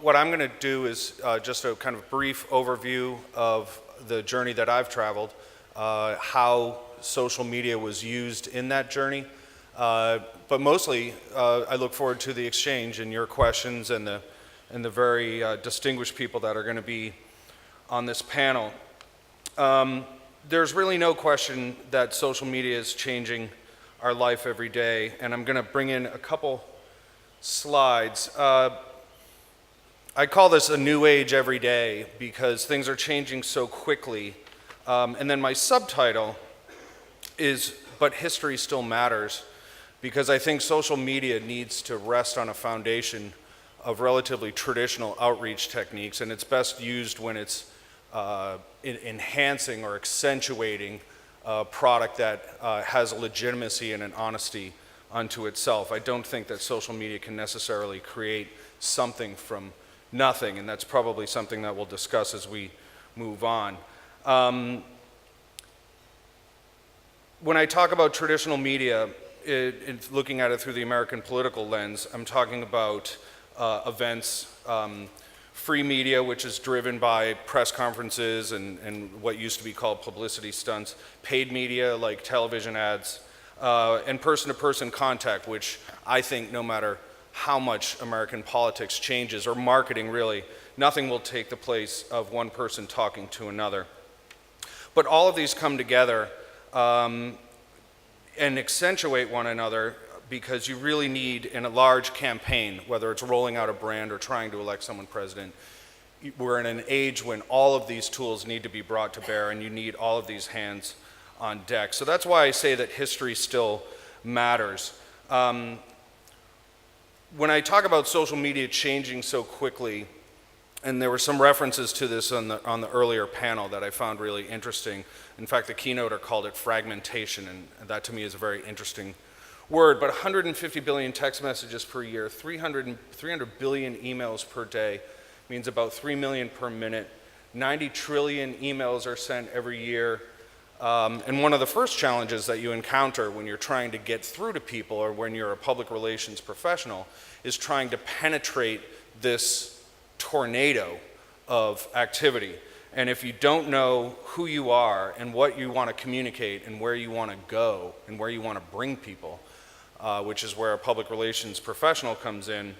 What I'm going to do is just a kind of brief overview of the journey that I've traveled, how social media was used in that journey, but mostly I look forward to the exchange and your questions and the very distinguished people that are going to be on this panel. There's really no question that social media is changing our life every day, and I'm going to bring in a couple slides. I call this a new age every day because things are changing so quickly. And then my subtitle is, but history still matters, because I think social media needs to rest on a foundation of relatively traditional outreach techniques, and it's best used when it's enhancing or accentuating a product that has a legitimacy and an honesty unto itself. I don't think that social media can necessarily create something from nothing, and that's probably something that we'll discuss as we move on. When I talk about traditional media, looking at it through the American political lens, I'm talking about events, free media, which is driven by press conferences and what used to be called publicity stunts, paid media like television ads, and person-to-person contact, which I think no matter how much American politics changes, or marketing really, nothing will take the place of one person talking to another. But all of these come together and accentuate one another, because you really need, in a large campaign, whether it's rolling out a brand or trying to elect someone president, we're in an age when all of these tools need to be brought to bear, and you need all of these hands on deck. So that's why I say that history still matters. When I talk about social media changing so quickly, and there were some references to this on the earlier panel that I found really interesting. In fact, the keynoter called it fragmentation, and that to me is a very interesting word. But 150 billion text messages per year, 300 billion emails per day, means about 3 million per minute. 90 trillion emails are sent every year. And one of the first challenges that you encounter when you're trying to get through to people, or when you're a public relations professional, is trying to penetrate this tornado of activity. And if you don't know who you are and what you want to communicate and where you want to go and where you want to bring people, which is where a public relations professional comes in,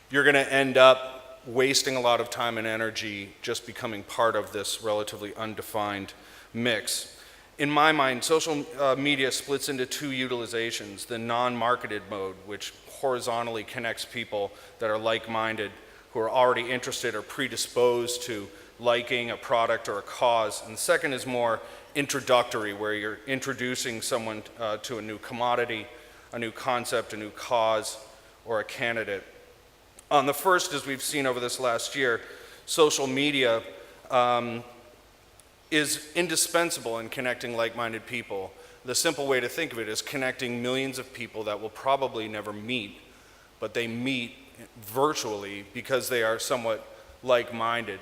you're going to end up wasting a lot of time and energy just becoming part of this relatively undefined mix. In my mind, social media splits into two utilizations: the non-marketed mode, which horizontally connects people that are like-minded, who are already interested or predisposed to liking a product or a cause. And the second is more introductory, where you're introducing someone to a new commodity, a new concept, a new cause, or a candidate. On the first, as we've seen over this last year, social media is indispensable in connecting like-minded people. The simple way to think of it is connecting millions of people that will probably never meet, but they meet virtually because they are somewhat like-minded.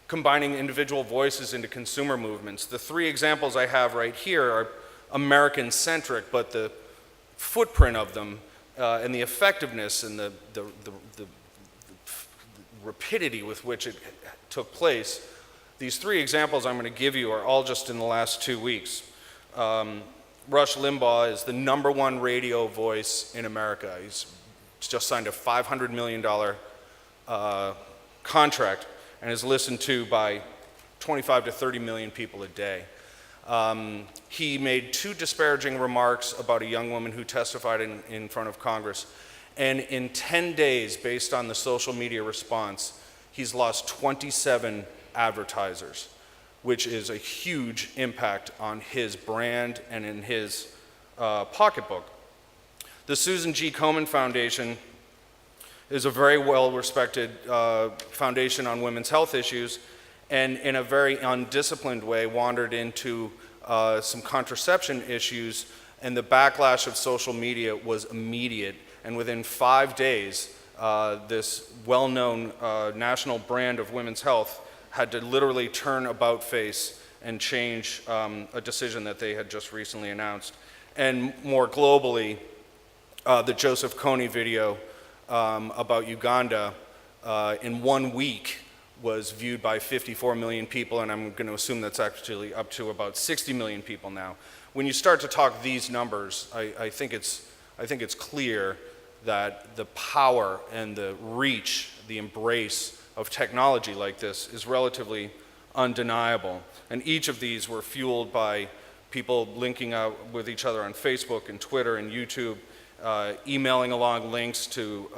Combining individual voices into consumer movements. The three examples I have right here are American-centric, but the footprint of them and the effectiveness and the rapidity with which it took place. These three examples I'm going to give you are all just in the last 2 weeks. Rush Limbaugh is the #1 radio voice in America. He's just signed a $500 million contract and is listened to by 25 to 30 million people a day. He made 2 disparaging remarks about a young woman who testified in front of Congress, and in 10 days, based on the social media response, he's lost 27 advertisers, which is a huge impact on his brand and in his pocketbook. The Susan G. Komen Foundation is a very well-respected foundation on women's health issues, and in a very undisciplined way wandered into some contraception issues, and the backlash of social media was immediate. And within 5 days, this well-known national brand of women's health had to literally turn about face and change a decision that they had just recently announced. And more globally, the Joseph Kony video about Uganda in 1 week was viewed by 54 million people, and I'm going to assume that's actually up to about 60 million people now. When you start to talk these numbers, I think it's clear that the power and the reach, the embrace of technology like this is relatively undeniable. And each of these were fueled by people linking out with each other on Facebook and Twitter and YouTube, emailing along links to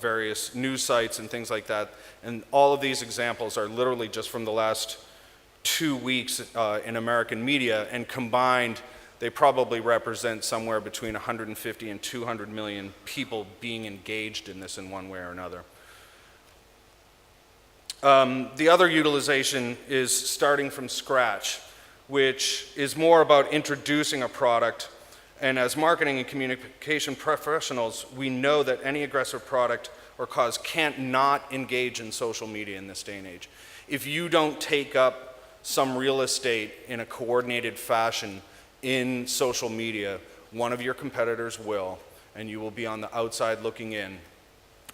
various news sites and things like that. And all of these examples are literally just from the last 2 weeks in American media, and combined, they probably represent somewhere between 150 and 200 million people being engaged in this in one way or another. The other utilization is starting from scratch, which is more about introducing a product. And as marketing and communication professionals, we know that any aggressive product or cause can't not engage in social media in this day and age. If you don't take up some real estate in a coordinated fashion in social media, one of your competitors will, and you will be on the outside looking in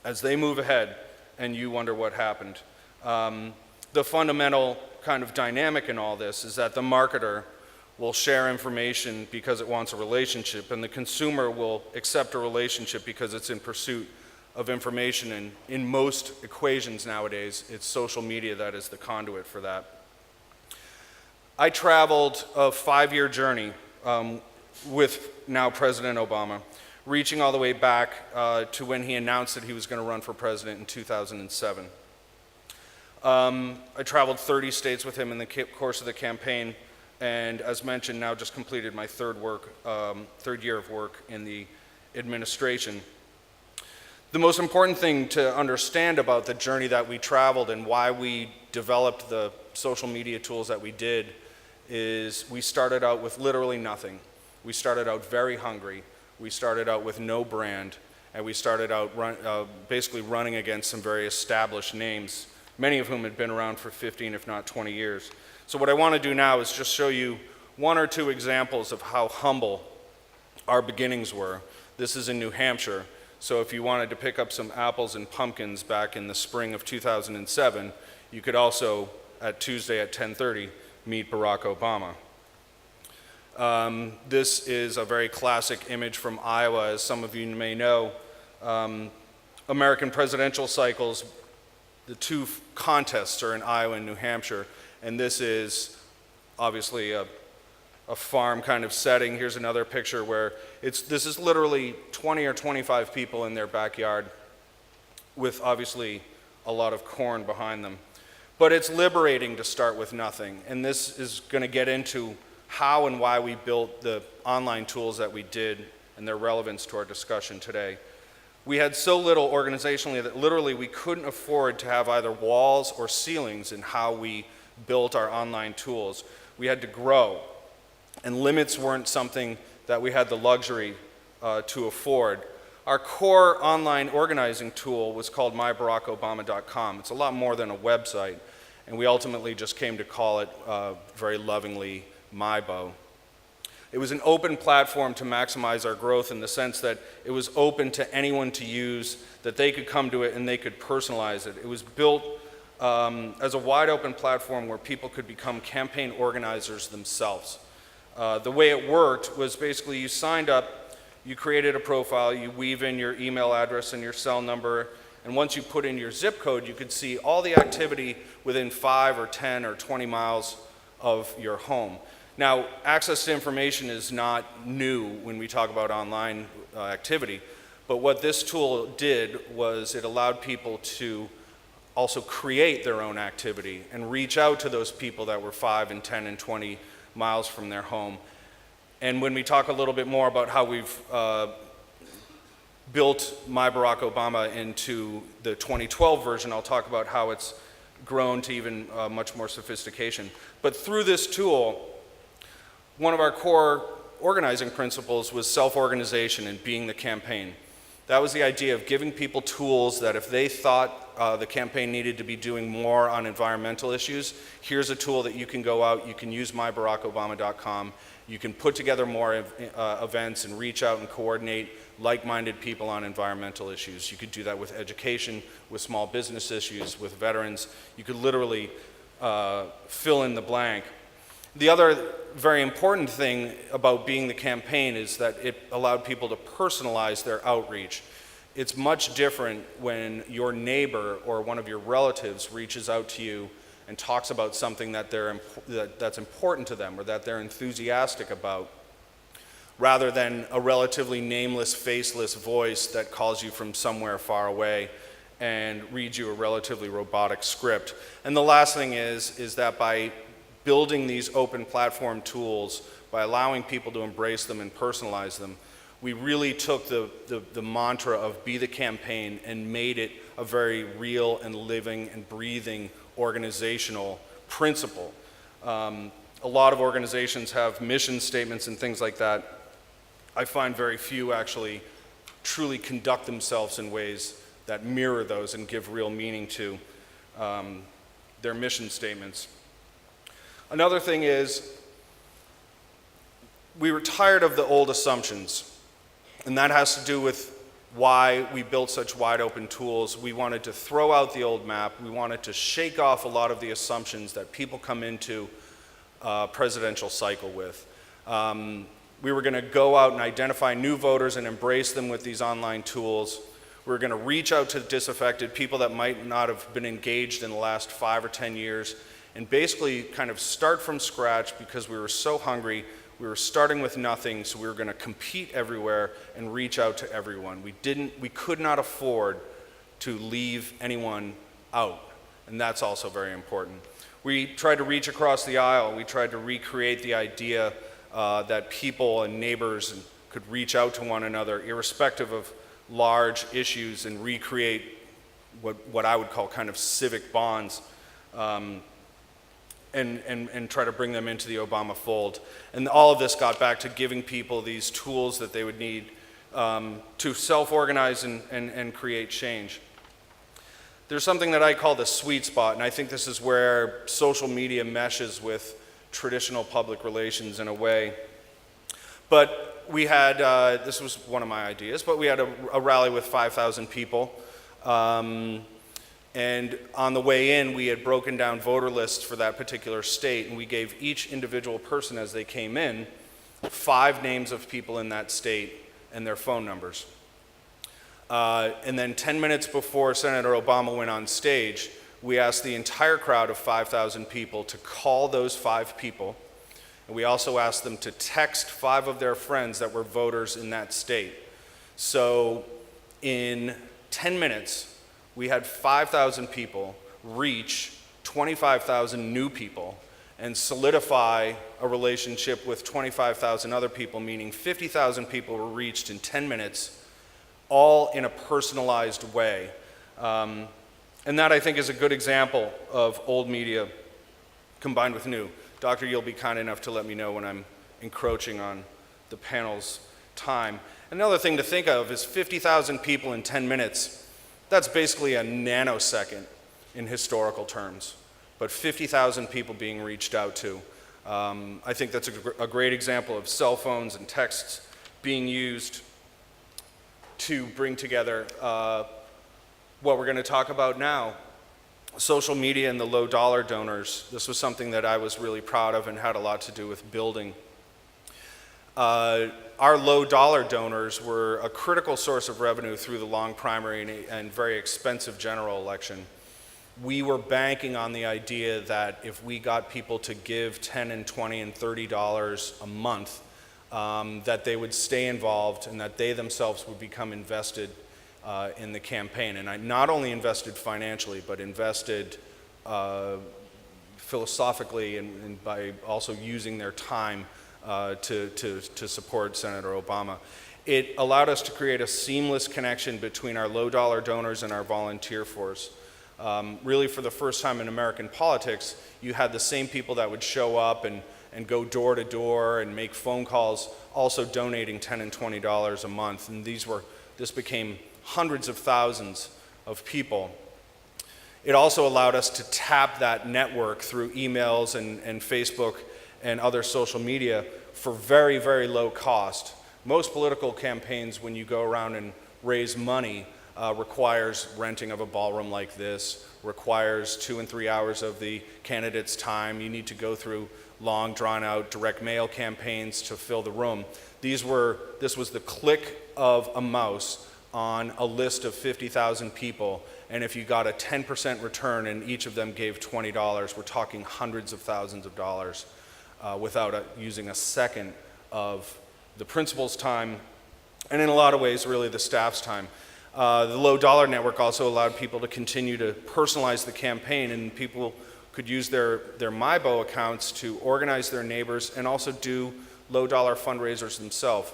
as they move ahead and you wonder what happened. The fundamental kind of dynamic in all this is that the marketer will share information because it wants a relationship, and the consumer will accept a relationship because it's in pursuit of information. And in most equations nowadays, it's social media that is the conduit for that. I traveled a 5-year journey with now President Obama, reaching all the way back to when he announced that he was going to run for president in 2007. I traveled 30 states with him in the course of the campaign, and as mentioned, now just completed my third year of work in the administration. The most important thing to understand about the journey that we traveled and why we developed the social media tools that we did is we started out with literally nothing. We started out very hungry. We started out with no brand, and we started out basically running against some very established names, many of whom had been around for 15, if not 20 years. So what I want to do now is just show you 1 or 2 examples of how humble our beginnings were. This is in New Hampshire, so if you wanted to pick up some apples and pumpkins back in the spring of 2007, you could also, at Tuesday at 10:30, meet Barack Obama. This is a very classic image from Iowa. As some of you may know, American presidential cycles, the 2 contests are in Iowa and New Hampshire, and this is obviously a farm kind of setting. Here's another picture where this is literally 20 or 25 people in their backyard with obviously a lot of corn behind them. But it's liberating to start with nothing, and this is going to get into how and why we built the online tools that we did and their relevance to our discussion today. We had so little organizationally that literally we couldn't afford to have either walls or ceilings in how we built our online tools. We had to grow, and limits weren't something that we had the luxury to afford. Our core online organizing tool was called MyBarackObama.com. It's a lot more than a website, and we ultimately just came to call it very lovingly MyBo. It was an open platform to maximize our growth in the sense that it was open to anyone to use, that they could come to it and they could personalize it. It was built as a wide open platform where people could become campaign organizers themselves. The way it worked was basically you signed up, you created a profile, you weave in your email address and your cell number, and once you put in your zip code, you could see all the activity within 5 or 10 or 20 miles of your home. Now, access to information is not new when we talk about online activity, but what this tool did was it allowed people to also create their own activity and reach out to those people that were 5 and 10 and 20 miles from their home. And when we talk a little bit more about how we've built My Barack Obama into the 2012 version, I'll talk about how it's grown to even much more sophistication. But through this tool, one of our core organizing principles was self-organization and being the campaign. That was the idea of giving people tools that if they thought the campaign needed to be doing more on environmental issues, here's a tool that you can go out, you can use MyBarackObama.com, you can put together more events and reach out and coordinate like-minded people on environmental issues. You could do that with education, with small business issues, with veterans. You could literally fill in the blank. The other very important thing about being the campaign is that it allowed people to personalize their outreach. It's much different when your neighbor or one of your relatives reaches out to you and talks about something that's important to them or that they're enthusiastic about, rather than a relatively nameless, faceless voice that calls you from somewhere far away and reads you a relatively robotic script. And the last thing is that by building these open platform tools, by allowing people to embrace them and personalize them, we really took the mantra of be the campaign and made it a very real and living and breathing organizational principle. A lot of organizations have mission statements and things like that. I find very few actually truly conduct themselves in ways that mirror those and give real meaning to their mission statements. Another thing is, we were tired of the old assumptions, and that has to do with why we built such wide open tools. We wanted to throw out the old map. We wanted to shake off a lot of the assumptions that people come into a presidential cycle with. We were going to go out and identify new voters and embrace them with these online tools. We were going to reach out to disaffected people that might not have been engaged in the last 5 or 10 years and basically kind of start from scratch because we were so hungry. We were starting with nothing, so we were going to compete everywhere and reach out to everyone. We could not afford to leave anyone out, and that's also very important. We tried to reach across the aisle. We tried to recreate the idea that people and neighbors could reach out to one another irrespective of large issues and recreate what I would call kind of civic bonds. And try to bring them into the Obama fold. And all of this got back to giving people these tools that they would need to self-organize and create change. There's something that I call the sweet spot, and I think this is where social media meshes with traditional public relations in a way. But we had, this was one of my ideas, but we had a rally with 5,000 people. And on the way in, we had broken down voter lists for that particular state, and we gave each individual person as they came in 5 names of people in that state and their phone numbers. And then 10 minutes before Senator Obama went on stage, we asked the entire crowd of 5,000 people to call those 5 people, and we also asked them to text 5 of their friends that were voters in that state. So in 10 minutes, we had 5,000 people reach 25,000 new people and solidify a relationship with 25,000 other people, meaning 50,000 people were reached in 10 minutes, all in a personalized way. And that, I think, is a good example of old media combined with new. Doctor, you'll be kind enough to let me know when I'm encroaching on the panel's time. Another thing to think of is 50,000 people in 10 minutes. That's basically a nanosecond in historical terms, but 50,000 people being reached out to. I think that's a great example of cell phones and texts being used to bring together what we're going to talk about now. Social media and the low dollar donors. This was something that I was really proud of and had a lot to do with building. Our low dollar donors were a critical source of revenue through the long primary and very expensive general election. We were banking on the idea that if we got people to give $10 and $20 and $30 a month, that they would stay involved and that they themselves would become invested in the campaign. And I not only invested financially, but invested philosophically and by also using their time to support Senator Obama. It allowed us to create a seamless connection between our low dollar donors and our volunteer force. Really, for the first time in American politics, you had the same people that would show up and go door to door and make phone calls, also donating $10 and $20 a month. And these were this became hundreds of thousands of people. It also allowed us to tap that network through emails and Facebook and other social media for very, very low cost. Most political campaigns, when you go around and raise money, requires renting of a ballroom like this, requires 2 and 3 hours of the candidate's time. You need to go through long, drawn-out direct mail campaigns to fill the room. This was the click of a mouse on a list of 50,000 people, and if you got a 10% return and each of them gave $20, we're talking hundreds of thousands of dollars without using a second of the principal's time, and in a lot of ways, really the staff's time. The low dollar network also allowed people to continue to personalize the campaign, and people could use their MyBo accounts to organize their neighbors and also do low dollar fundraisers themselves.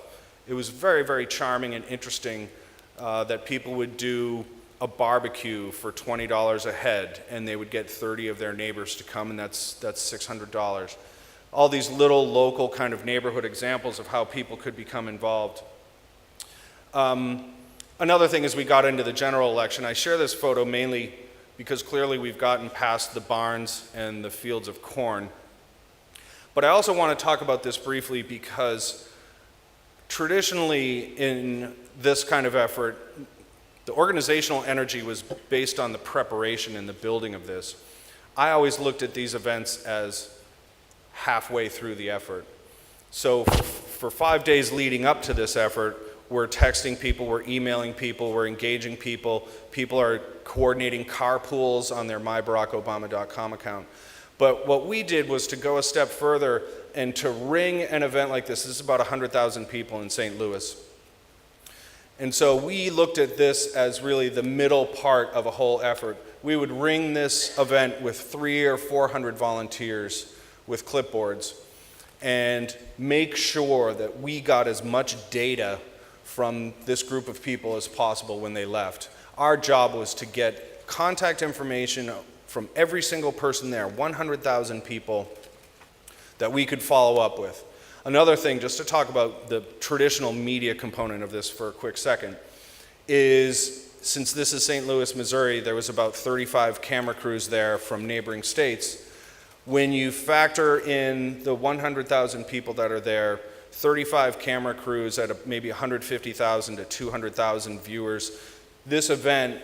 It was very, very charming and interesting that people would do a barbecue for $20 a head, and they would get 30 of their neighbors to come, and that's $600. All these little local kind of neighborhood examples of how people could become involved. Another thing is we got into the general election. I share this photo mainly because clearly we've gotten past the barns and the fields of corn. But I also want to talk about this briefly because traditionally in this kind of effort, the organizational energy was based on the preparation and the building of this. I always looked at these events as halfway through the effort. So for 5 days leading up to this effort, we're texting people, we're emailing people, we're engaging people. People are coordinating carpools on their MyBarackObama.com account. But what we did was to go a step further and to ring an event like this. This is about 100,000 people in St. Louis. And so we looked at this as really the middle part of a whole effort. We would ring this event with 300 or 400 volunteers with clipboards and make sure that we got as much data from this group of people as possible when they left. Our job was to get contact information from every single person there, 100,000 people, that we could follow up with. Another thing, just to talk about the traditional media component of this for a quick second, is since this is St. Louis, Missouri, there was about 35 camera crews there from neighboring states. When you factor in the 100,000 people that are there, 35 camera crews at maybe 150,000 to 200,000 viewers. This event,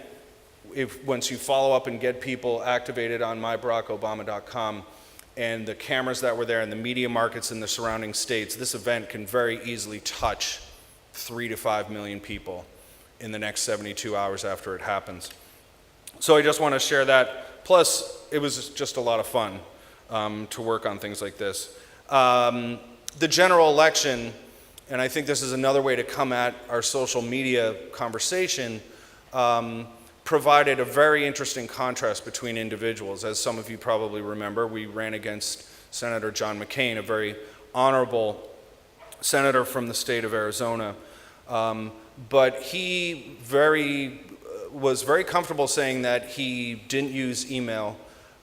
once you follow up and get people activated on MyBarackObama.com and the cameras that were there and the media markets in the surrounding states, this event can very easily touch 3 to 5 million people in the next 72 hours after it happens. So I just want to share that. Plus, it was just a lot of fun to work on things like this. The general election, and I think this is another way to come at our social media conversation, provided a very interesting contrast between individuals. As some of you probably remember, we ran against Senator John McCain, a very honorable senator from the state of Arizona. But he was very comfortable saying that he didn't use email,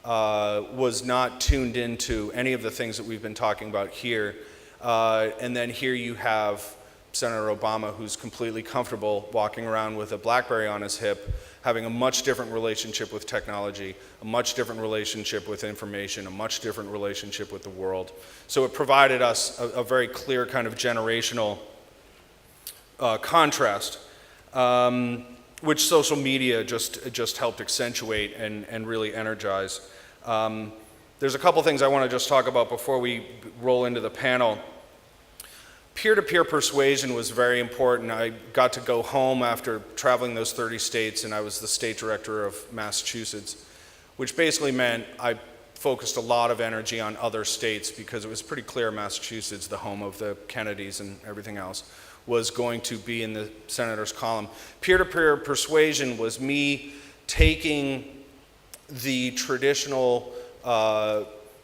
was not tuned into any of the things that we've been talking about here. And then here you have Senator Obama, who's completely comfortable walking around with a BlackBerry on his hip, having a much different relationship with technology, a much different relationship with information, a much different relationship with the world. So it provided us a very clear kind of generational contrast, which social media just helped accentuate and really energize. There's a couple things I want to just talk about before we roll into the panel. Peer-to-peer persuasion was very important. I got to go home after traveling those 30 states, and I was the state director of Massachusetts, which basically meant I focused a lot of energy on other states because it was pretty clear Massachusetts, the home of the Kennedys and everything else, was going to be in the senator's column. Peer-to-peer persuasion was me taking the traditional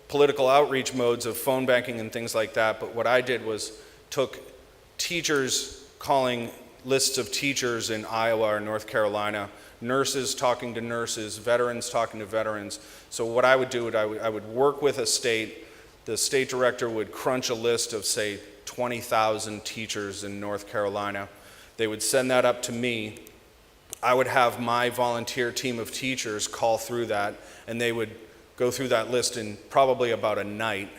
political outreach modes of phone banking and things like that, but what I did was took teachers calling lists of teachers in Iowa or North Carolina, nurses talking to nurses, veterans talking to veterans. So what I would do, I would work with a state. The state director would crunch a list of, say, 20,000 teachers in North Carolina. They would send that up to me. I would have my volunteer team of teachers call through that, and they would go through that list in probably about a night.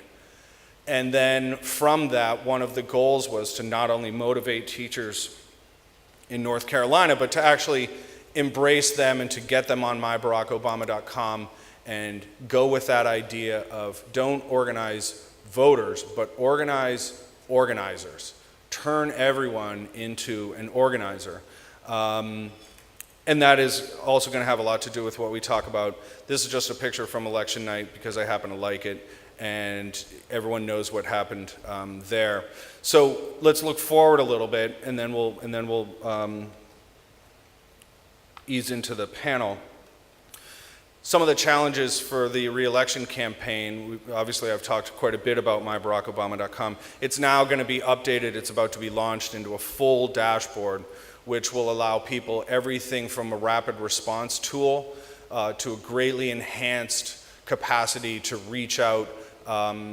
And then from that, one of the goals was to not only motivate teachers in North Carolina, but to actually embrace them and to get them on MyBarackObama.com and go with that idea of don't organize voters, but organize organizers. Turn everyone into an organizer. And that is also going to have a lot to do with what we talk about. This is just a picture from election night because I happen to like it, and everyone knows what happened there. So let's look forward a little bit, and then we'll ease into the panel. Some of the challenges for the re-election campaign, obviously I've talked quite a bit about MyBarackObama.com. It's now going to be updated. It's about to be launched into a full dashboard, which will allow people everything from a rapid response tool to a greatly enhanced capacity to reach out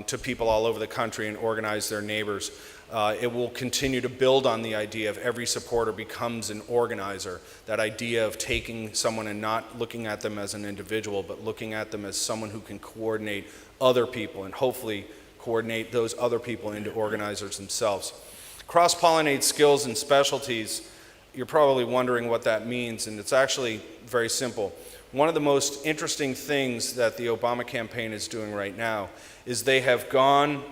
to people all over the country and organize their neighbors. It will continue to build on the idea of every supporter becomes an organizer, that idea of taking someone and not looking at them as an individual, but looking at them as someone who can coordinate other people and hopefully coordinate those other people into organizers themselves. Cross-pollinate skills and specialties. You're probably wondering what that means, and it's actually very simple. One of the most interesting things that the Obama campaign is doing right now is they have gone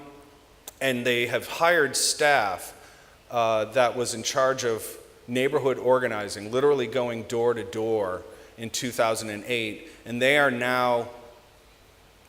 and they have hired staff that was in charge of neighborhood organizing, literally going door to door in 2008, and they are now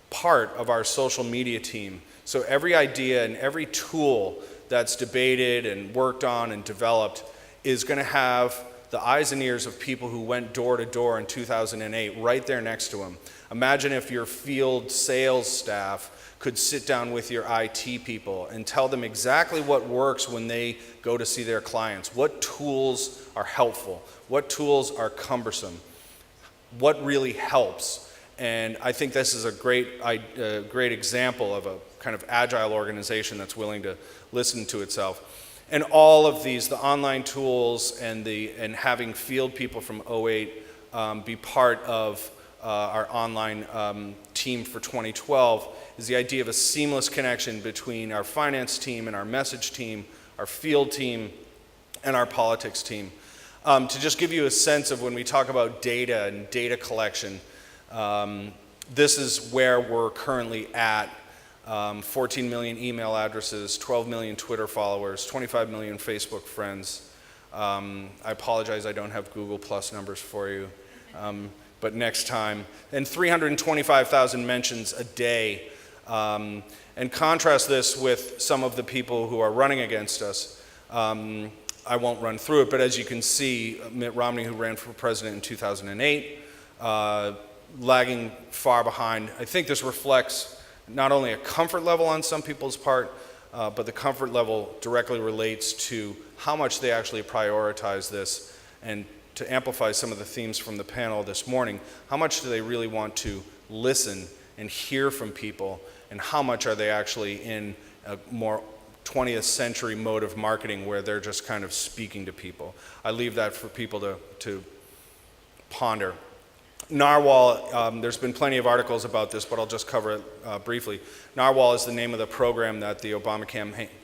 part of our social media team. So every idea and every tool that's debated and worked on and developed is going to have the eyes and ears of people who went door to door in 2008 right there next to them. Imagine if your field sales staff could sit down with your IT people and tell them exactly what works when they go to see their clients, what tools are helpful, what tools are cumbersome, what really helps. And I think this is a great example of a kind of agile organization that's willing to listen to itself. And all of these, the online tools and having field people from 08 be part of our online team for 2012 is the idea of a seamless connection between our finance team and our message team, our field team, and our politics team. To just give you a sense of when we talk about data and data collection, this is where we're currently at. 14 million email addresses, 12 million Twitter followers, 25 million Facebook friends. I apologize, I don't have Google Plus numbers for you, but next time. And 325,000 mentions a day. And contrast this with some of the people who are running against us. I won't run through it, but as you can see, Mitt Romney, who ran for president in 2008, lagging far behind. I think this reflects not only a comfort level on some people's part, but the comfort level directly relates to how much they actually prioritize this. And to amplify some of the themes from the panel this morning, how much do they really want to listen and hear from people, and how much are they actually in a more 20th century mode of marketing where they're just kind of speaking to people? I leave that for people to ponder. Narwhal, there's been plenty of articles about this, but I'll just cover it briefly. Narwhal is the name of the program that the Obama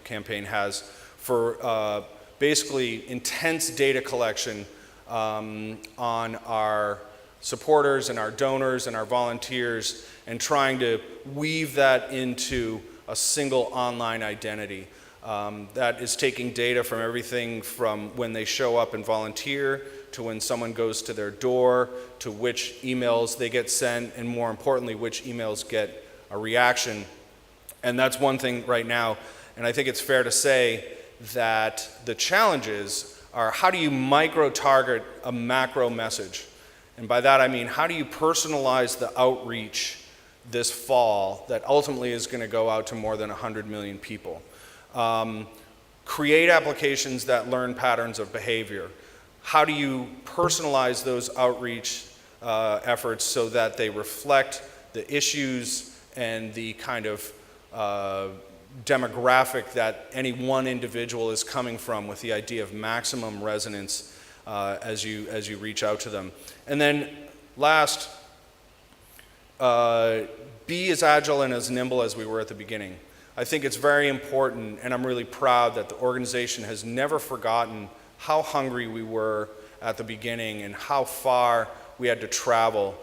campaign has for basically intense data collection on our supporters and our donors and our volunteers, and trying to weave that into a single online identity. That is taking data from everything from when they show up and volunteer, to when someone goes to their door, to which emails they get sent, and more importantly, which emails get a reaction. And that's one thing right now, and I think it's fair to say that the challenges are, how do you micro-target a macro message? And by that I mean, how do you personalize the outreach this fall that ultimately is going to go out to more than 100 million people? Create applications that learn patterns of behavior. How do you personalize those outreach efforts so that they reflect the issues and the kind of demographic that any one individual is coming from, with the idea of maximum resonance as you reach out to them. And then last, be as agile and as nimble as we were at the beginning. I think it's very important, and I'm really proud that the organization has never forgotten how hungry we were at the beginning and how far we had to travel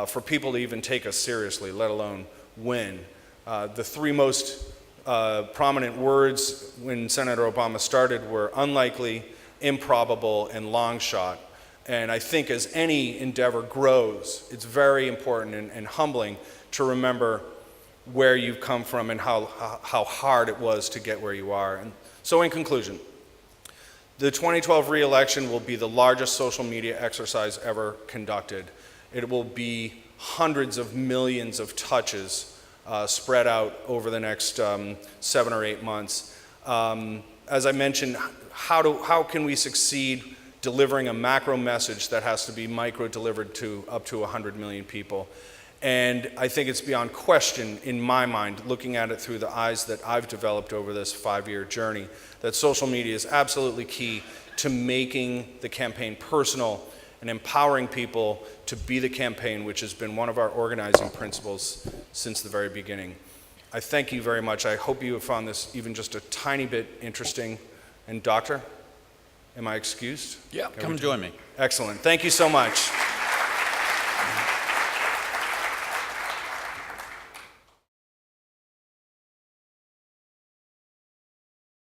for people to even take us seriously, let alone win. The three most prominent words when Senator Obama started were unlikely, improbable, and long shot. And I think as any endeavor grows, it's very important and humbling to remember where you've come from and how hard it was to get where you are. And so in conclusion, the 2012 re-election will be the largest social media exercise ever conducted. It will be hundreds of millions of touches spread out over the next 7 or 8 months. As I mentioned, how can we succeed delivering a macro message that has to be micro-delivered to up to 100 million people? And I think it's beyond question, in my mind, looking at it through the eyes that I've developed over this 5-year journey, that social media is absolutely key to making the campaign personal and empowering people to be the campaign, which has been one of our organizing principles since the very beginning. I thank you very much. I hope you have found this even just a tiny bit interesting. And Doctor, am I excused? Yeah, come join me. Excellent. Thank you so much.